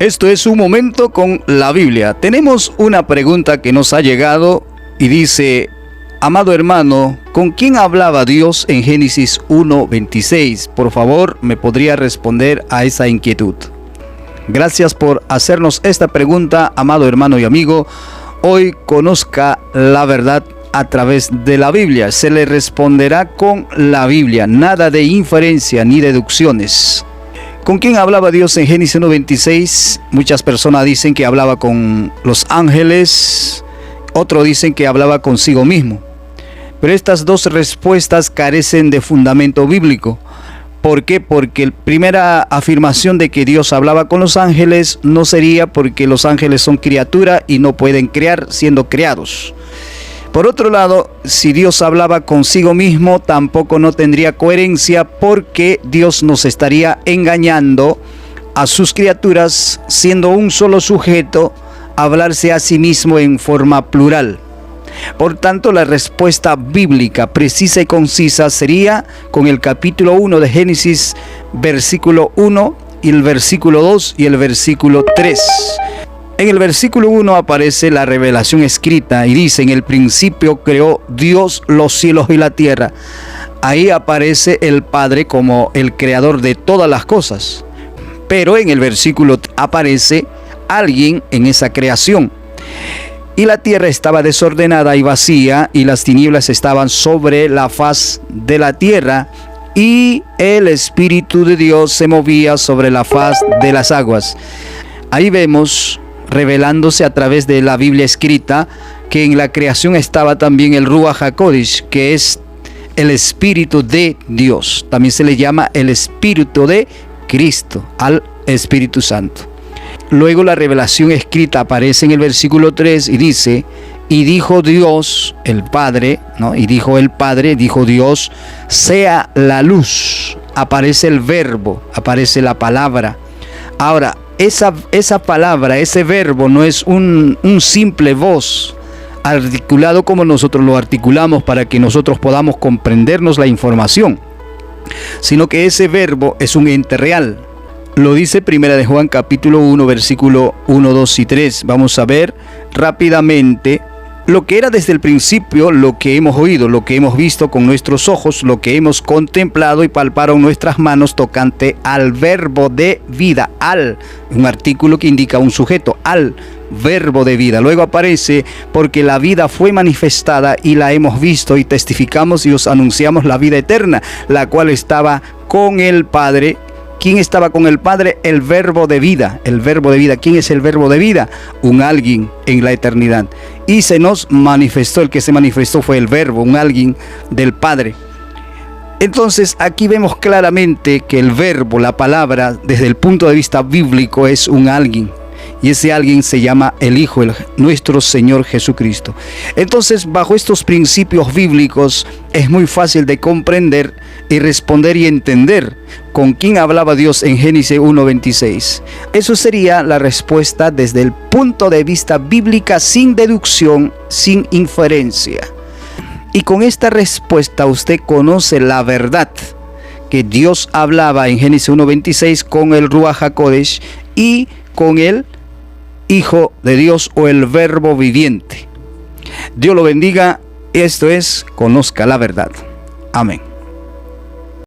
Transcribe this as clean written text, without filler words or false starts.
Esto es Un Momento con la Biblia. Tenemos una pregunta que nos ha llegado y dice: amado hermano, ¿con quién hablaba Dios en Génesis 1:26? Por favor, ¿me podría responder a esa inquietud? Gracias por hacernos esta pregunta, amado hermano y amigo. Hoy conozca la verdad a través de la Biblia. Se le responderá con la Biblia, nada de inferencia ni deducciones. ¿Con quién hablaba Dios en Génesis 1:26? Muchas personas dicen que hablaba con los ángeles, otros dicen que hablaba consigo mismo. Pero estas dos respuestas carecen de fundamento bíblico. ¿Por qué? Porque la primera afirmación de que Dios hablaba con los ángeles no sería porque los ángeles son criaturas y no pueden crear siendo creados. Por otro lado, si Dios hablaba consigo mismo, tampoco no tendría coherencia, porque Dios nos estaría engañando a sus criaturas, siendo un solo sujeto, hablarse a sí mismo en forma plural. Por tanto, la respuesta bíblica precisa y concisa sería con el capítulo 1 de Génesis, versículo 1 y el versículo 2 y el versículo 3. En el versículo 1 aparece la revelación escrita y dice: en el principio creó Dios los cielos y la tierra. Ahí aparece el Padre como el creador de todas las cosas. Pero en el versículo aparece alguien en esa creación. Y la tierra estaba desordenada y vacía, y las tinieblas estaban sobre la faz de la tierra, y el Espíritu de Dios se movía sobre la faz de las aguas. Ahí vemos, revelándose a través de la Biblia escrita, que en la creación estaba también el Ruach HaKodesh, que es el Espíritu de Dios. También se le llama el Espíritu de Cristo, al Espíritu Santo. Luego la revelación escrita aparece en el versículo 3 y dice: y dijo Dios, el Padre, ¿no? Y dijo el Padre, dijo Dios, sea la luz. Aparece el verbo, aparece la palabra. Ahora, esa palabra, ese verbo no es un simple voz articulado como nosotros lo articulamos para que nosotros podamos comprendernos la información, sino que ese verbo es un ente real. Lo dice Primera de Juan capítulo 1 versículo 1, 2 y 3. Vamos a ver rápidamente lo que era desde el principio, lo que hemos oído, lo que hemos visto con nuestros ojos, lo que hemos contemplado y palparon nuestras manos tocante al verbo de vida, un artículo que indica un sujeto, al verbo de vida. Luego aparece: porque la vida fue manifestada y la hemos visto y testificamos y os anunciamos la vida eterna, la cual estaba con el Padre. ¿Quién estaba con el Padre? El verbo de vida, el verbo de vida. ¿Quién es el verbo de vida? Un alguien en la eternidad. Y se nos manifestó, el que se manifestó fue el verbo, un alguien del Padre. Entonces aquí vemos claramente que el verbo, la palabra, desde el punto de vista bíblico es un alguien. Y ese alguien se llama el Hijo, nuestro Señor Jesucristo. Entonces, bajo estos principios bíblicos, es muy fácil de comprender y responder y entender con quién hablaba Dios en Génesis 1:26. Eso sería la respuesta desde el punto de vista bíblica, sin deducción, sin inferencia. Y con esta respuesta usted conoce la verdad, que Dios hablaba en Génesis 1:26 con el Ruach HaKodesh y con el Hijo de Dios o el Verbo viviente. Dios lo bendiga. Esto es Conozca la Verdad. Amén.